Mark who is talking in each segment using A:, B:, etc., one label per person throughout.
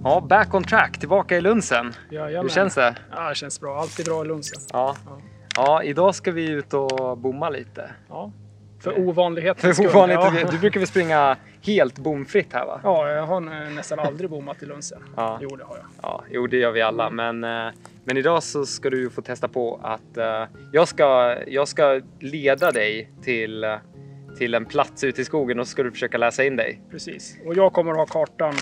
A: Ja, back on track, tillbaka i Lunsen. Hur känns det?
B: Ja, det känns bra. Alltid bra i Lunsen.
A: Ja, idag ska vi ut och bomma lite.
B: Ja, för ovanlighetens
A: skull.
B: Ja.
A: Du brukar väl springa helt bomfritt här, va?
B: Ja, jag har nästan aldrig bommat i Lunsen.
A: Ja.
B: Jo, det har jag.
A: Ja, jo, det gör vi alla. Men idag så ska du få testa på att jag ska leda dig till en plats ute i skogen och så ska du försöka läsa in dig.
B: Precis. Och jag kommer att ha kartan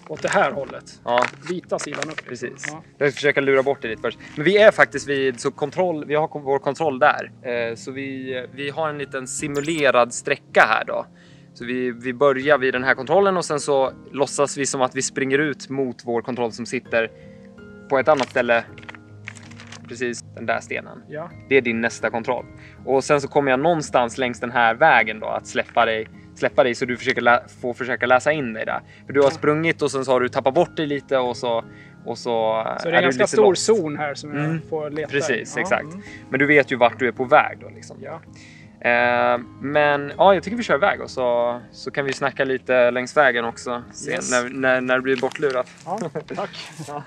B: åt det här hållet.
A: Ja.
B: Vita sidan upp.
A: Precis.
B: Ja.
A: Jag ska försöka lura bort det lite först. Men vi är faktiskt vid kontroll. Vi har vår kontroll där. Så vi har en liten simulerad sträcka här då. Så vi börjar vid den här kontrollen och sen så låtsas vi som att vi springer ut mot vår kontroll som sitter på ett annat ställe. Precis den där stenen.
B: Ja.
A: Det är din nästa kontroll. Och sen så kommer jag någonstans längs den här vägen då att släppa dig så du får försöka läsa in dig där. För du har sprungit och sen så har du tappat bort dig lite och så
B: det är en ganska stor zon här som jag får leta.
A: Precis, exakt. Men du vet ju vart du är på väg då liksom.
B: Ja.
A: Men ja, jag tycker vi kör iväg och så kan vi snacka lite längs vägen också sen, yes. när det blir bortlurat.
B: Ja, tack.
A: Ja.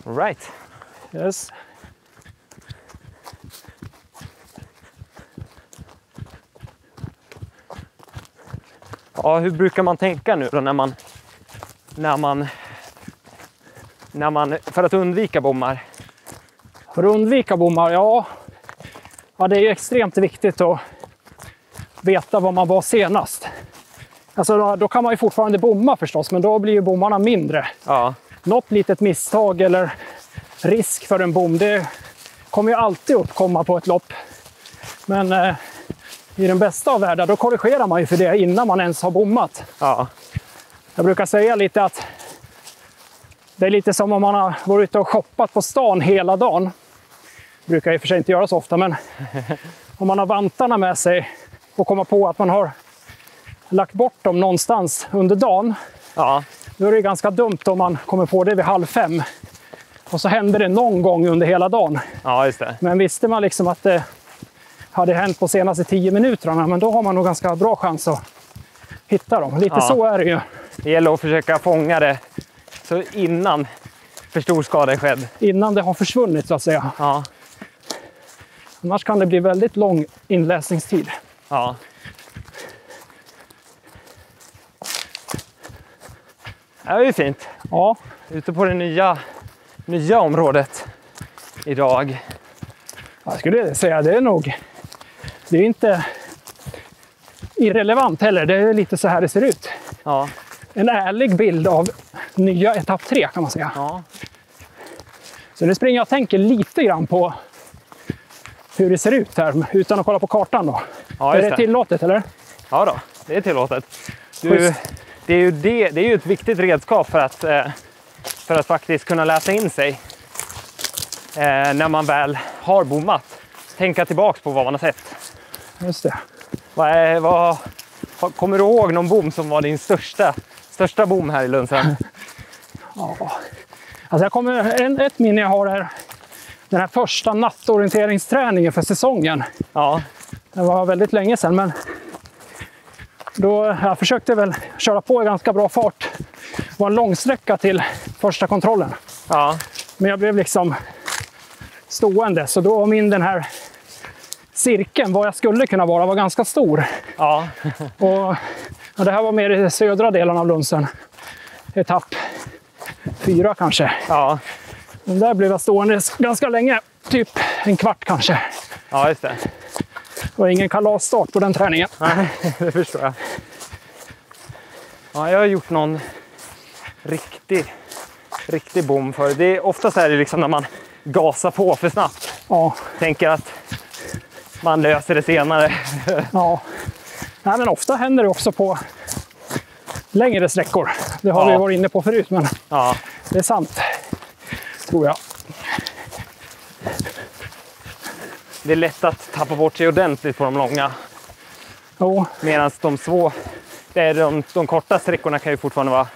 A: All right.
B: Yes.
A: Ja, hur brukar man tänka nu då när man för att undvika bommar?
B: För att undvika bommar, ja det är ju extremt viktigt att veta var man var senast. Alltså då kan man ju fortfarande bomma förstås, men då blir ju bommarna mindre.
A: Ja.
B: Något litet misstag eller risk för en bom, det kommer ju alltid uppkomma på ett lopp. Men i den bästa av världar, då korrigerar man ju för det innan man ens har bommat.
A: Ja.
B: Jag brukar säga lite att det är lite som om man har varit ute och shoppat på stan hela dagen. Det brukar jag i och för sig inte göra så ofta, men om man har vantarna med sig och kommer på att man har lagt bort dem någonstans under dagen.
A: Ja.
B: Då är det ganska dumt om man kommer på det vid 4:30. Och så händer det någon gång under hela dagen.
A: Ja, just det.
B: Men visste man liksom att det hade hänt på senaste 10 minuterna, men då har man nog ganska bra chans att hitta dem. Lite så är det ju.
A: Det gäller att försöka fånga det så innan för stor skada är skedd.
B: Innan det har försvunnit så att säga.
A: Ja.
B: Annars kan det bli väldigt lång inläsningstid.
A: Ja. Det är ju fint.
B: Ja.
A: Ute på det nya området idag.
B: Jag skulle säga det är inte irrelevant heller. Det är lite så här det ser ut.
A: Ja.
B: En ärlig bild av nya etapp 3 kan man säga.
A: Ja.
B: Så nu springer jag och tänker lite grann på hur det ser ut här utan att kolla på kartan då.
A: Ja,
B: är det tillåtet eller?
A: Ja då, det är tillåtet. Det är ju ett viktigt redskap för att faktiskt kunna läsa in sig när man väl har bommat. Tänka tillbaka på vad man har sett.
B: Just det.
A: Kommer du ihåg någon bom som var din största bom här i Lunsen?
B: Ja. Alltså jag kommer ett minne jag har här. Den här första nattorienteringsträningen för säsongen.
A: Ja.
B: Det var väldigt länge sedan, men då jag försökte väl köra på i ganska bra fart. Det var en långsträcka till första kontrollen.
A: Ja.
B: Men jag blev liksom stående, så då var den här cirkeln, vad jag skulle kunna vara, var ganska stor.
A: Ja.
B: Och det här var mer i södra delen av Lunsen. Etapp 4 kanske.
A: Ja.
B: Men där blev jag stående ganska länge, typ en kvart kanske.
A: Ja, just det.
B: Det var ingen kalasstart på den träningen.
A: Nej, det förstår jag. Ja, jag har gjort någon riktig bom för. Det är oftast är det liksom när man gasar på för snabbt.
B: Ja.
A: Tänker att man löser det senare.
B: Ja. Nej, men ofta händer det också på längre sträckor. Det har vi varit inne på förut, men det är sant, tror jag.
A: Det är lätt att tappa bort sig ordentligt på de långa.
B: Jo.
A: Medan de korta sträckorna kan ju fortfarande vara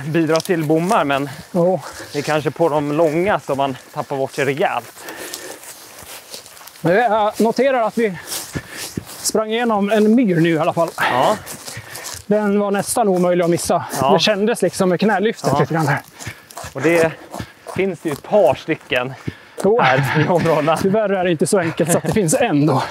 A: bidra till bommar, men det är kanske på de långa som man tappar bort sig rejält.
B: Jag noterar att vi sprang igenom en myr nu i alla fall.
A: Ja.
B: Den var nästan omöjlig att missa.
A: Ja.
B: Det kändes liksom med knälyftet lite grann här.
A: Och det finns ju ett par stycken här i områdena.
B: Tyvärr är det inte så enkelt så att det finns en då.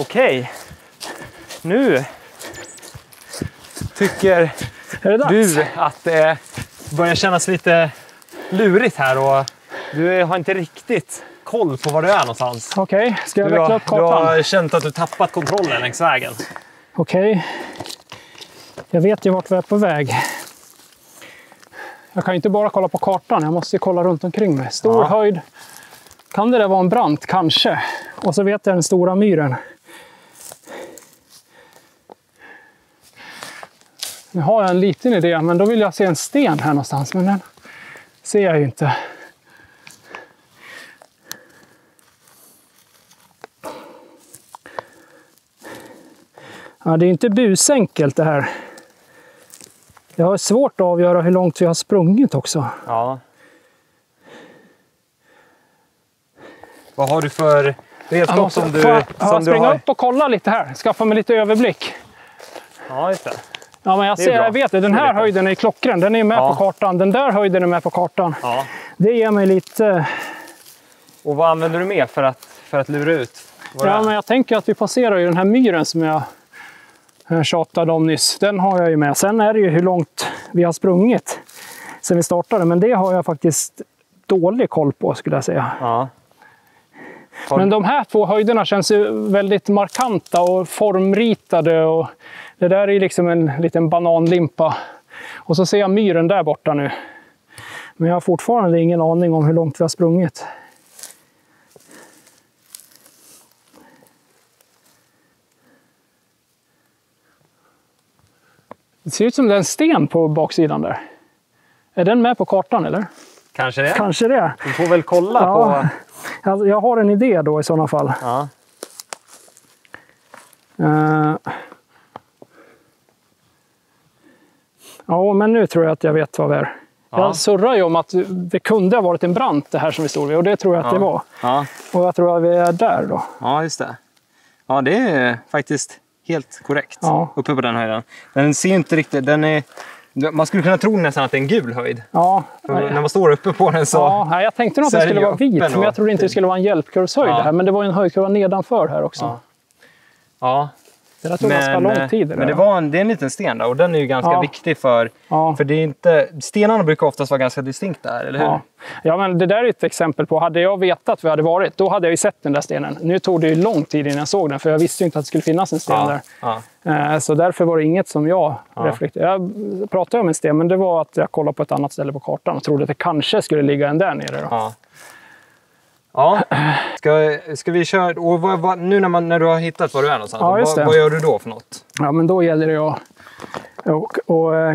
A: Okej, nu tycker
B: Är det dags?
A: du att det börjar kännas lite lurigt här och du har inte riktigt koll på var du är någonstans.
B: Okej, ska jag
A: Du
B: veckla upp
A: du
B: kartan?
A: har känt att du tappat kontrollen längs vägen.
B: Okej. Jag vet ju vart vi är på väg. Jag kan ju inte bara kolla på kartan, jag måste ju kolla runt omkring mig. Stor höjd. Kan det där vara en brant? Kanske. Och så vet jag den stora myren. Nu har jag en liten idé, men då vill jag se en sten här någonstans. Men den ser jag ju inte. Ja, det är inte busenkelt det här. Jag har svårt att avgöra hur långt vi har sprungit också.
A: Ja. Vad har du för redskap som du
B: springa upp och kolla lite här. Skaffa mig lite överblick.
A: Ja, just det.
B: Ja, men jag vet det. Den här höjden är klockren. Den är med på kartan. Den där höjden är med på kartan. Ja. Det ger mig lite...
A: Och vad använder du med för att lura ut?
B: Ja, men jag tänker att vi passerar ju den här myren som jag tjatade om nyss. Den har jag ju med. Sen är det ju hur långt vi har sprungit sen vi startade. Men det har jag faktiskt dålig koll på, skulle jag säga. Ja. Men de här två höjderna känns ju väldigt markanta och formritade. Och det där är liksom en liten bananlimpa. Och så ser jag myren där borta nu. Men jag har fortfarande ingen aning om hur långt vi har sprungit. Det ser ut som det är en sten på baksidan där. Är den med på kartan eller?
A: Kanske det.
B: Kanske det.
A: Du får väl kolla på...
B: Alltså, jag har en idé då i sådana fall.
A: Ja.
B: Ja, men nu tror jag att jag vet vad vi är. Ja. Jag surrar ju om att det kunde ha varit en brant det här som vi stod vid. Och det tror jag att det var. Ja. Och jag tror att vi är där då.
A: Ja, just det. Ja, det är faktiskt helt korrekt. Ja. Uppe på den höjden. Den ser inte riktigt... Man skulle kunna tro nästan att det är en gul höjd. Ja. När man står uppe på den så...
B: Ja, jag tänkte nog att det skulle vara vit. Men jag trodde inte det skulle vara en hjälpkurvshöjd här. Men det var ju en höjdkurva nedanför här också. Ja. Det tog ganska lång tid.
A: Men det är en liten sten där. Och den är ju ganska viktig för... Ja. För det är inte... Stenarna brukar oftast vara ganska distinkta här, eller hur?
B: Ja. Ja, men det där är ett exempel på... Hade jag vetat var jag hade varit, då hade jag ju sett den där stenen. Nu tog det ju lång tid innan jag såg den. För jag visste ju inte att det skulle finnas en sten där. Ja. Så därför var det inget som jag reflekterade. Jag pratade om en sten, men det var att jag kollade på ett annat ställe på kartan. Och trodde att det kanske skulle ligga en där nere då. Ja. Ja, ska vi köra... Och nu när du har hittat var du är någonstans, vad gör du då för något? Ja, men då gäller det att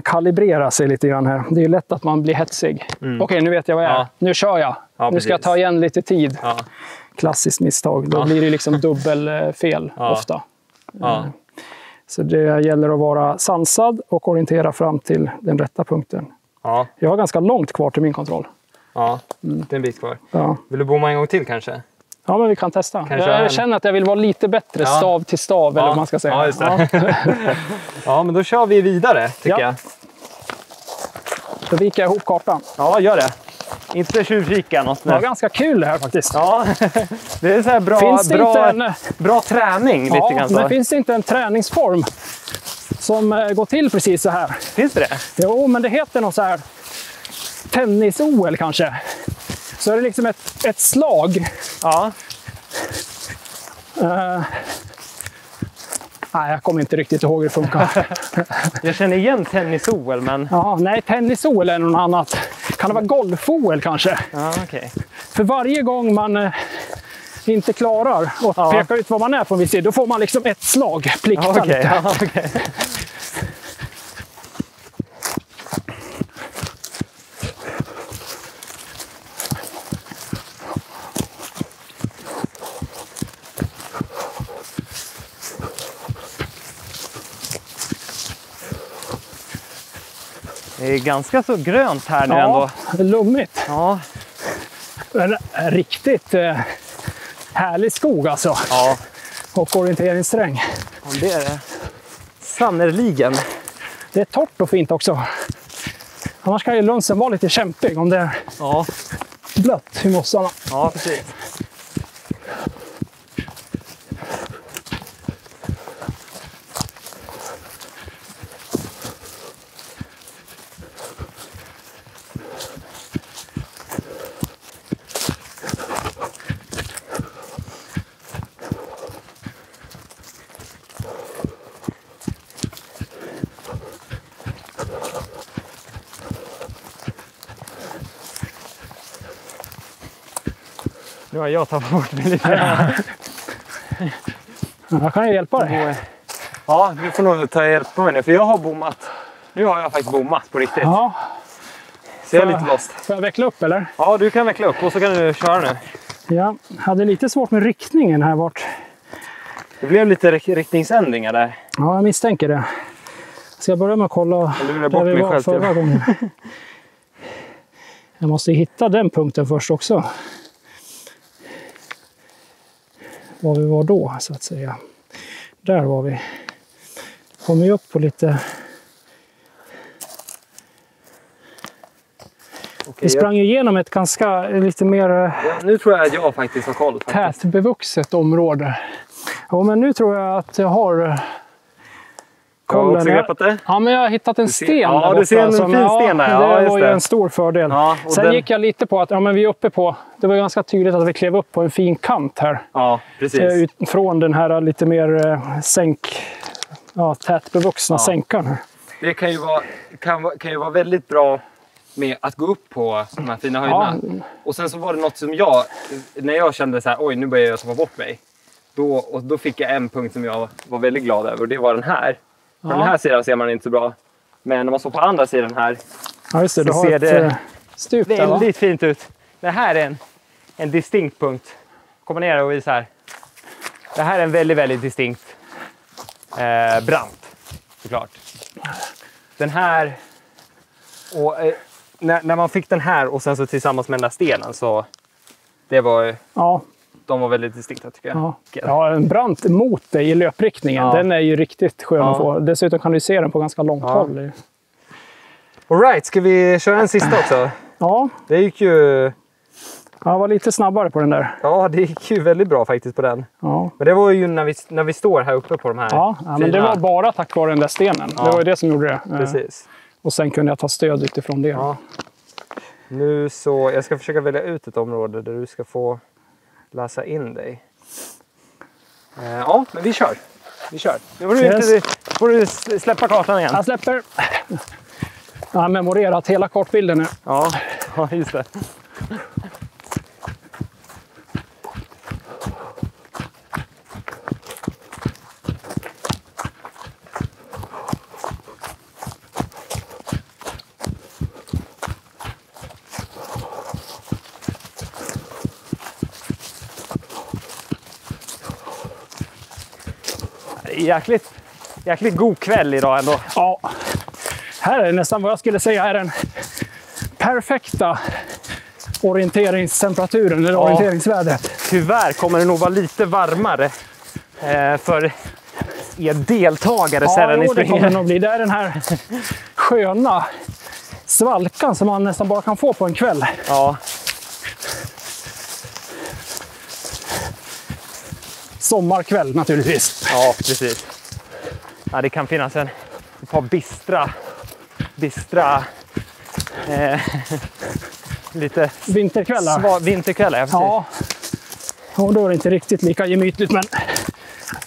B: kalibrera sig lite grann här. Det är ju lätt att man blir hetsig. Okej, nu vet jag vad jag är. Ja. Nu kör jag. Ja, nu ska jag ta igen lite tid. Ja. Klassiskt misstag. Då blir det liksom dubbelfel ofta. Ja. Så det gäller att vara sansad och orientera fram till den rätta punkten. Ja. Jag har ganska långt kvar till min kontroll. Ja, det är en bit kvar. Ja. Vill du bomma en gång till kanske? Ja, men vi kan testa. Jag känner att jag vill vara lite bättre stav till stav, eller vad man ska säga. Ja, just det.
A: Ja, men då kör vi vidare, tycker jag.
B: Då viker jag ihop kartan.
A: Ja, gör det. Inte tjuvkika något.
B: Det var ganska kul det här faktiskt.
A: Ja, det är så här bra träning. Lite grann så.
B: Men finns det inte en träningsform som går till precis så här?
A: Finns det det?
B: Jo, men det heter något så här... tennis-OL kanske. Så är det liksom ett slag. Ja. Nej, jag kommer inte riktigt ihåg hur det funkar.
A: Jag känner igen tennis-OL, men...
B: Ja, nej, tennis-OL är något annat. Kan det vara golf-OL kanske?
A: Ja, okej.
B: För varje gång man inte klarar och pekar ut vad man är på en viss sida, då får man liksom ett slag. Plikta lite. Ja, okej.
C: Det är ganska så grönt här nu
B: Ja,
C: ändå.
B: lummigt.
C: Ja.
B: En riktigt härlig skog alltså.
C: Ja.
B: Och orienteringsterräng.
C: Ja, det är det. Sannerligen.
B: Det är torrt och fint också. Annars kan ju lunsen vara lite kämpig om det är
C: Ja,
B: blött i mossarna.
C: ja precis. Nu har jag tagit bort mig lite.
B: Jag kan ju hjälpa dig.
C: Ja, du får nog ta hjälp med mig nu, för jag har bommat. Nu har jag faktiskt bommat på riktigt.
B: Ja,
C: Så jag är lite lost.
B: får jag veckla upp eller?
C: Ja, du kan veckla upp och så kan du köra nu.
B: Jag hade lite svårt med riktningen här bort.
C: Det blev lite riktningsändringar där.
B: Ja, jag misstänker det. Ska jag börja med att kolla
C: Jag lurar
B: där
C: bort
B: vi
C: mig
B: var
C: själv.
B: förra gången? Jag måste hitta den punkten först också. Var vi var då, så att säga. Där var vi. Kommer ju upp på lite... Vi sprang ju igenom ett ganska lite mer
C: Ja, nu tror jag att jag faktiskt har koll.
B: tätbevuxet område. Ja, men nu tror jag att jag har
C: Jag har
B: kollen.
C: också greppat det.
B: Ja, men jag har hittat en sten
C: Ja,
B: där
C: du
B: borta.
C: ser en fin sten där. Ja,
B: det
C: just
B: var ju
C: det.
B: en stor fördel.
C: Ja, och
B: Sen
C: den-
B: gick jag lite på att men vi är uppe på... Det var ganska tydligt att vi klev upp på en fin kant här.
C: Ja, precis.
B: Från den här lite mer tätbevuxna sänkan här.
C: Det kan ju vara väldigt bra med att gå upp på de här fina höjderna.
B: Ja.
C: Och sen så var det något som när jag kände så här, oj nu börjar jag tappa bort mig. Då fick jag en punkt som jag var väldigt glad över och det var den här. Från den här sidan ser man inte så bra. Men när man står på andra sidan här
B: Ja, just det.
C: så
B: Du har
C: ser
B: ett
C: det
B: stup där, va?
C: väldigt fint ut. Det här är en distinkt punkt. Kommer ner och visa här. Det här är en väldigt, väldigt distinkt brant, såklart. Den här, och när man fick den här och sen så tillsammans med den där stenen så det var,
B: Ja,
C: de var väldigt distinkta tycker jag.
B: ja. Ja, en brant mot dig i löpriktningen.
C: Ja.
B: Den är ju riktigt skön
C: Ja.
B: att få. Dessutom kan du se den på ganska långt håll.
C: All right, ska vi köra en sista också?
B: Ja,
C: Det gick ju,
B: jag var lite snabbare på den där.
C: ja det gick ju väldigt bra faktiskt på den.
B: Ja,
C: Men det var ju när vi står här uppe på de här
B: men
C: fina.
B: det var bara tack vare den där stenen.
C: Ja.
B: Det var ju det som gjorde det.
C: Precis.
B: Och sen kunde jag ta stöd utifrån det.
C: Ja. Nu så, jag ska försöka välja ut ett område där du ska få läsa in dig. Ja, men vi kör. Vi kör. Nu får du släppa kartan igen.
B: Jag släpper. Jag har memorerat hela kartbilden nu.
C: Ja, ja just det. Jäkligt god kväll idag ändå.
B: Ja, här är nästan vad jag skulle säga är den perfekta orienteringstemperaturen eller orienteringsvärdet.
C: Tyvärr kommer det nog vara lite varmare för er deltagare sen när ni
B: det kommer
C: springer.
B: nog bli. Det är den här sköna svalkan som man nästan bara kan få på en kväll.
C: Ja,
B: Sommarkväll naturligtvis.
C: ja, precis. Ja, det kan finnas ett par bistra lite
B: Vinterkvällar.
C: vinterkvällar. Ja, precis.
B: Ja, och då är det inte riktigt lika gemytligt, men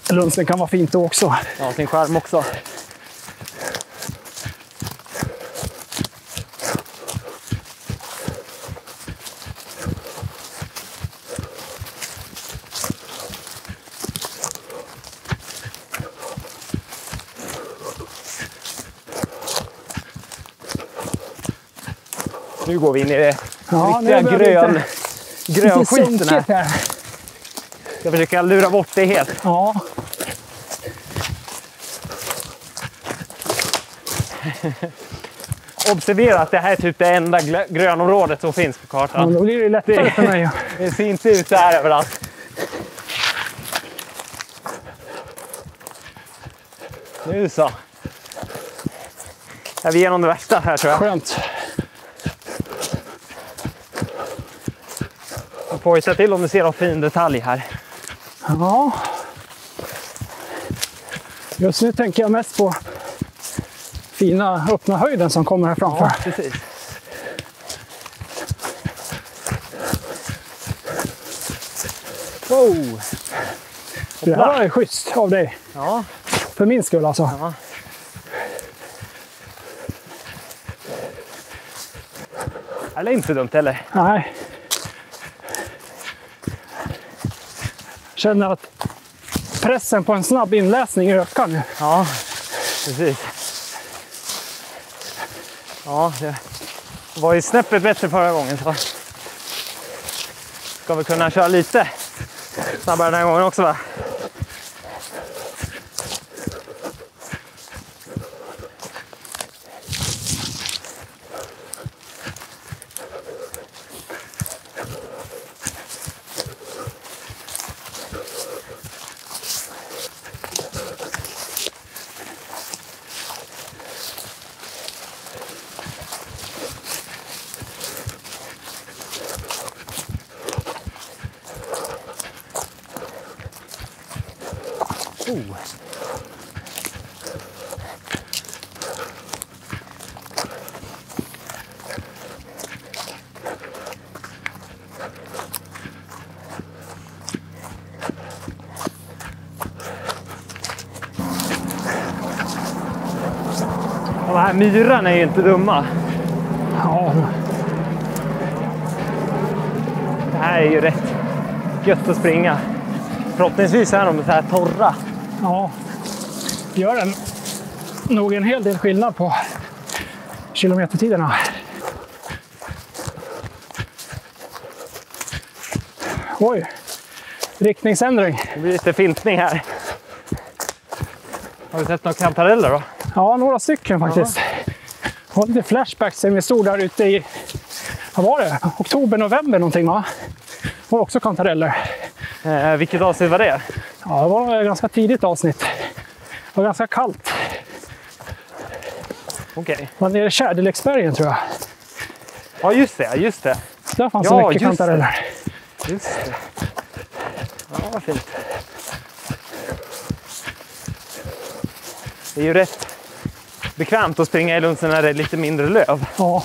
B: lunchen kan vara fint då också.
C: Ja, sin charm också. Nu går vi in i det riktiga
B: nu börjar det
C: grönskiten
B: sunkigt
C: här.
B: här.
C: Jag försöker lura bort det helt.
B: Ja.
C: observera att det här är typ det enda grönområdet som finns på kartan.
B: Ja, då blir det lättare för mig.
C: Det ser inte ut så här överallt. Nu så. Är vi igenom det värsta här tror jag.
B: Skönt.
C: Jag får ju se till om du ser någon fin detalj här.
B: Ja. Just nu tänker jag mest på fina öppna höjden som kommer här framför.
C: Ja, precis. Wow!
B: Det här är schysst av dig.
C: Ja.
B: För min skull alltså.
C: Ja. Eller inte dumt eller?
B: Nej. Känner att pressen på en snabb inläsning ökar nu.
C: Ja, precis. Ja, det var ju snäppet bättre förra gången så ska vi kunna köra lite snabbare den här gången också va? De här myrarna är ju inte dumma.
B: Ja.
C: Det här är ju rätt gött att springa. Förhoppningsvis är de så här torra.
B: Ja. Gör den nog en hel del skillnad på kilometertiderna. Oj. Riktningsändring.
C: Det blir lite filtning här. Har du sett några kantareller då?
B: Ja, några stycken faktiskt. Jag har lite flashbacks sen vi stod där ute i, vad var det? Oktober, november någonting va? Och också kantareller.
C: Vilket avsnitt var det?
B: Ja, det var ett ganska tidigt avsnitt. Det var ganska kallt.
C: Okej.
B: Det var nere i Kärdelexbergen tror jag.
C: Ja, just det, just det.
B: Där fanns
C: Ja,
B: så mycket
C: just
B: kantareller.
C: Just det. Ja, vad fint. Det är ju rätt bekvämt att springa i Lunsen när det är lite mindre löv.
B: Ja,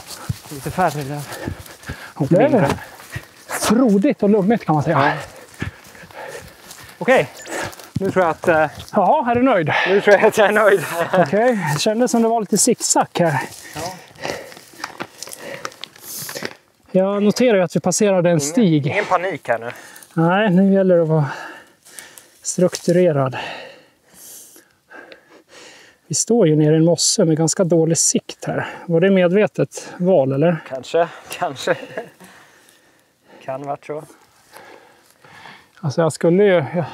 C: Lite färre löv.
B: och det är det. Frodigt och lummigt kan man säga.
C: Ja. Okej. Nu tror jag att...
B: Jaha, är du nöjd?
C: Nu tror jag att jag är nöjd.
B: Okej, det kändes som det var lite zigzag här.
C: Ja.
B: Jag noterar ju att vi passerade en stig.
C: Ingen panik här nu.
B: Nej, nu gäller det att vara strukturerad. Vi står ju nere i en mosse med ganska dålig sikt här. Var det medvetet val eller?
C: Kanske. Kan vara så.
B: Alltså jag skulle ju... Det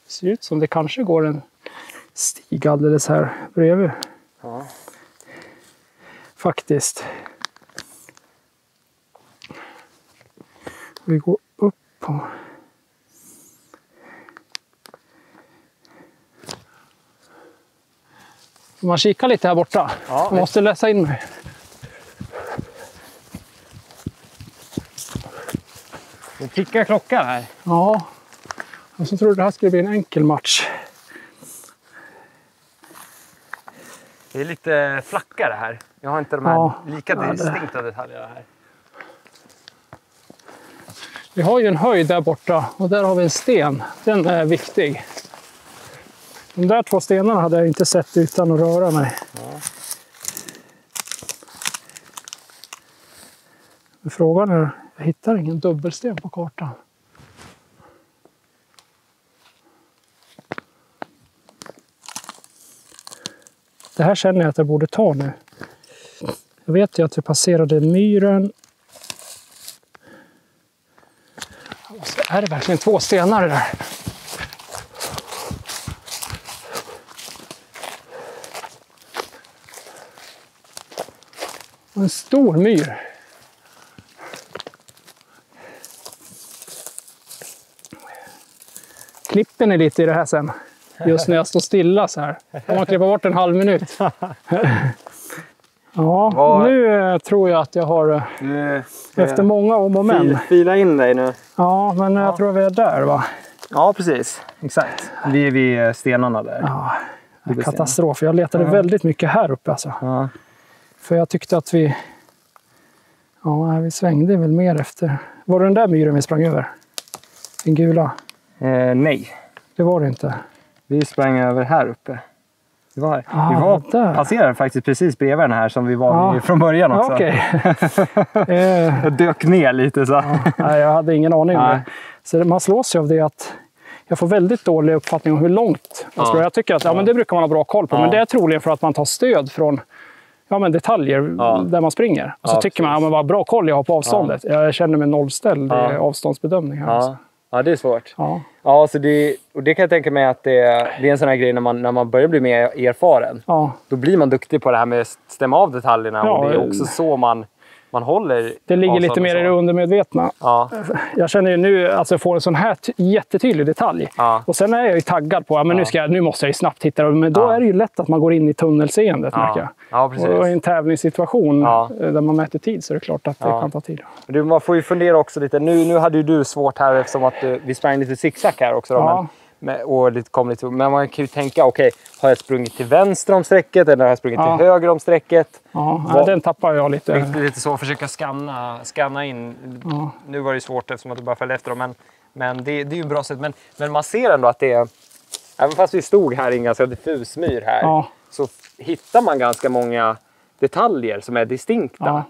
B: ser ut som det kanske går en stig alldeles här bredvid.
C: Ja.
B: Faktiskt. Vi går upp på... Man kikar lite här borta.
C: Ja,
B: Jag måste läsa in mig.
C: Det tickar klockan här.
B: Ja. Och så trodde det här skulle bli en enkel match.
C: Det är lite flackare här. Jag har inte de här
B: Ja.
C: lika
B: Ja, det-
C: distinkta detaljerna här.
B: Vi har ju en höjd där borta och där har vi en sten. Den är viktig. De där två stenarna hade jag inte sett utan att röra mig.
C: Ja.
B: Men frågan är, jag hittar ingen dubbelsten på kartan. Det här känner jag att jag borde ta nu. Jag vet ju att vi passerade myren. Är det verkligen två stenar det där? En stor myr. Klipper ni lite i det här sen? Just när jag står stilla så här. Om man klipper bort en halv minut. Ja, nu tror jag att jag har... efter många om och men.
C: Fila in dig nu.
B: Ja, men jag tror vi är där, va?
C: Ja, precis. Exakt. Vi är vid stenarna där.
B: Ja, katastrof. Jag letade väldigt mycket här uppe alltså.
C: Ja.
B: För jag tyckte att vi... Ja, vi svängde väl mer efter... Var det den där myren vi sprang över? Den gula?
C: Nej.
B: Det var det inte.
C: Vi sprang över här uppe. Vi
B: där.
C: passerade faktiskt precis bredvid den här som vi var från början också.
B: Okej.
C: Jag dök ner lite så.
B: Nej, jag hade ingen aning om det. Så man slås ju av det att jag får väldigt dålig uppfattning om hur långt. Jag tycker att men det brukar man ha bra koll på. Men det är troligen för att man tar stöd från detaljer där man springer. Och så tycker man vad bra koll jag har på avståndet. Jag känner mig nollställd i avståndsbedömning här. Alltså.
C: Ja, det är svårt. Ja, så det kan jag tänka mig att det är en sån här grej när man börjar bli mer erfaren. Ja. Då blir man duktig på det här med att stämma av detaljerna. Och det är också så man håller.
B: Det ligger lite mer i det undermedvetna. Ja. Jag känner ju nu att jag får en sån här jättetydlig detalj. Ja. Och sen är jag ju taggad på att nu måste jag ju snabbt hitta det. Men då är det ju lätt att man går in i tunnelseendet, märker jag. Ja, precis. Och i en tävlingssituation där man mäter tid så är det klart att det kan ta tid.
C: Man får ju fundera också lite. Nu hade ju du svårt här eftersom att vi sprang lite zigzag här också. Då, men man kan ju tänka, har jag sprungit till vänster om strecket eller har jag sprungit till höger om strecket?
B: Ja, den tappar jag lite.
C: Lite så, försöka scanna in. Nu var det svårt eftersom att du bara följde efter dem, men det är ju ett bra sätt. Men man ser ändå att det är, även fast vi stod här i en ganska diffus myr här, så hittar man ganska många detaljer som är distinkta. Ja.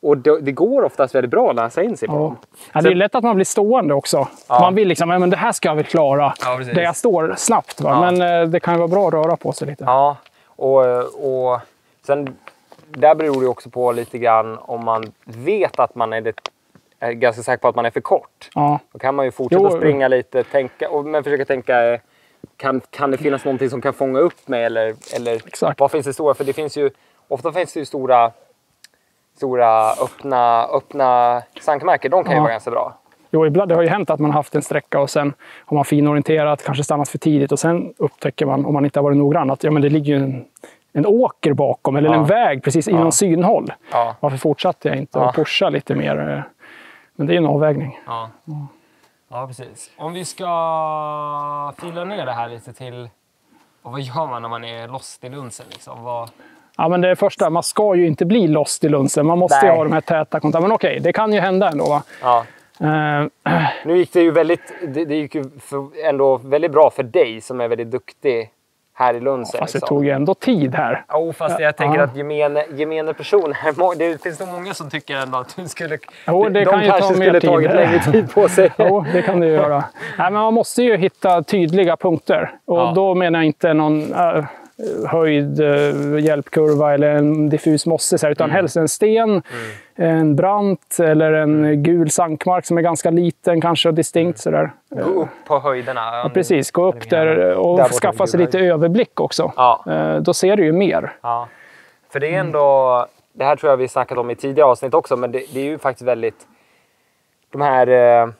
C: Och det går oftast väldigt bra att läsa in sig på dem.
B: Ja, det är lätt att man blir stående också. Ja. Man vill liksom, men det här ska jag väl klara. Ja, där jag står snabbt. Va? Ja. Men det kan ju vara bra att röra på sig lite.
C: Ja, och sen där beror det också på lite grann om man vet att man är ganska säker på att man är för kort. Ja. Då kan man ju fortsätta springa lite, men försöka tänka, kan det finnas någonting som kan fånga upp mig? Eller vad finns det stora? För det finns ju, ofta finns det ju stora öppna sankmärken, de kan ju vara ganska bra.
B: Jo, ibland, det har ju hänt att man har haft en sträcka och sen har man finorienterat, kanske stannat för tidigt och sen upptäcker man, om man inte har varit noggrann, att det ligger ju en åker bakom eller en väg precis inom synhåll. Ja. Varför fortsatte jag inte att pusha lite mer? Men det är en avvägning.
C: Ja, precis. Om vi ska fila ner det här lite till, och vad gör man när man är lost i lunsen liksom?
B: Ja, men det första, man ska ju inte bli lost i lunsen. Man måste ju ha de här täta kontakterna. Men okej, det kan ju hända ändå, va? Ja.
C: Nu gick det ju det gick ju ändå väldigt bra för dig som är väldigt duktig här i lunsen.
B: Fast det tog ju ändå tid här.
C: Ja, fast jag tänker att gemene person här, det finns nog många som tycker ändå att du skulle...
B: Det kan ju ta mer tid.
C: Tagit längre tid på sig.
B: Jo, det kan det ju göra. Nej, men man måste ju hitta tydliga punkter. Och då menar jag inte någon... höjd hjälpkurva eller en diffus mosse, utan helst en sten, en brant eller en gul sankmark som är ganska liten kanske och distinkt sådär.
C: Gå upp på höjderna.
B: Ja, precis, gå upp där och skaffa sig lite överblick också. Ja. Då ser du ju mer. Ja.
C: För det är ändå, det här tror jag vi snackat om i tidigare avsnitt också, men det är ju faktiskt väldigt, de här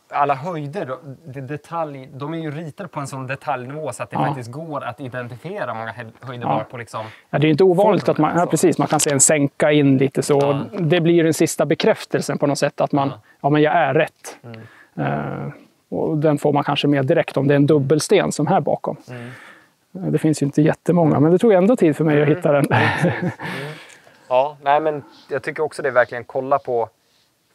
C: alla höjder, detalj, de är ju ritade på en sån detaljnivå så att det faktiskt går att identifiera många höjder bara på liksom...
B: Ja, det är inte ovanligt att man, precis, man kan se en sänka in lite så. Ja. Det blir den sista bekräftelsen på något sätt att man, men jag är rätt. Och den får man kanske med direkt om det är en dubbelsten som här bakom. Det finns ju inte jättemånga, men det tog ändå tid för mig att hitta den.
C: Ja, nej, men jag tycker också det är verkligen kolla på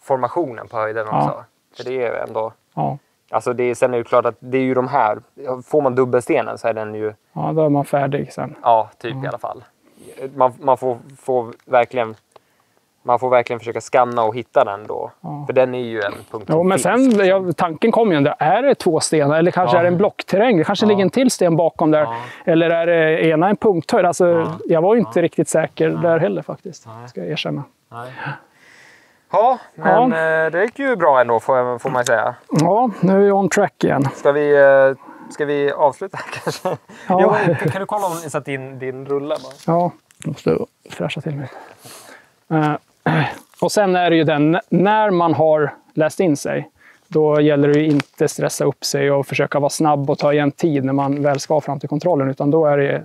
C: formationen på höjden också. För det är ändå... Ja. Alltså sen är det klart att det är ju de här... Får man dubbelstenen så är den ju...
B: Ja, då är man färdig sen.
C: Ja, typ i alla fall. Man får verkligen... Man får verkligen försöka skanna och hitta den då. Ja. För den är ju en punkt.
B: Ja, men sen, tanken kom ju ändå. Är det 2 stenar? Eller kanske är det en blockterräng? Det kanske ligger en till sten bakom där. Ja. Eller är det ena en punkthöjd? Alltså, jag var ju inte riktigt säker där heller faktiskt. Ska jag erkänna. Nej.
C: Ja, men det gick ju bra ändå får man säga.
B: Ja, nu är vi on track igen.
C: Ska vi avsluta kanske? Ja. Kan du kolla om ni satt in din rulla bara?
B: Ja, jag måste fräscha till mig. Och sen är det ju den, när man har läst in sig, då gäller det ju inte stressa upp sig och försöka vara snabb och ta igen tid när man väl ska fram till kontrollen, utan då är det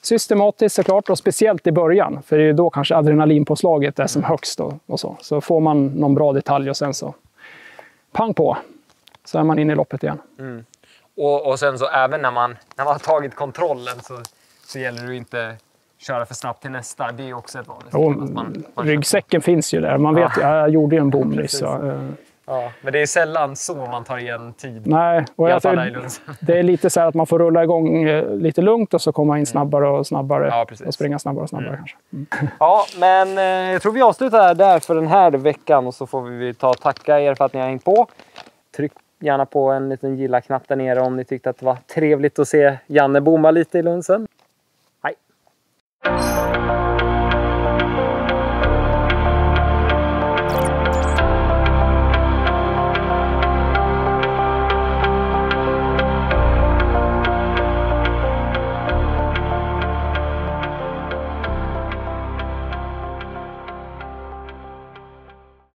B: systematiskt såklart, och speciellt i början, för det är ju då kanske adrenalinpåslaget är som högst och så. Så får man någon bra detalj och sen så pang på, så är man inne i loppet igen.
A: Mm. Och sen så även när man har tagit kontrollen så gäller det ju inte köra för snabbt till nästa. Det är också ett vanligt.
B: Ryggsäcken finns ju där. Man vet, jag gjorde ju en bom nyss.
A: Ja, men det är sällan så man tar igen tid.
B: Nej, och det är lite så här att man får rulla igång lite lugnt och så komma in snabbare och snabbare. Och springa snabbare och snabbare kanske. Mm.
A: Ja, men jag tror vi avslutar där för den här veckan, och så får vi tacka er för att ni har hängt på. Tryck gärna på en liten gilla-knapp där nere om ni tyckte att det var trevligt att se Janne bomma lite i Lundsen.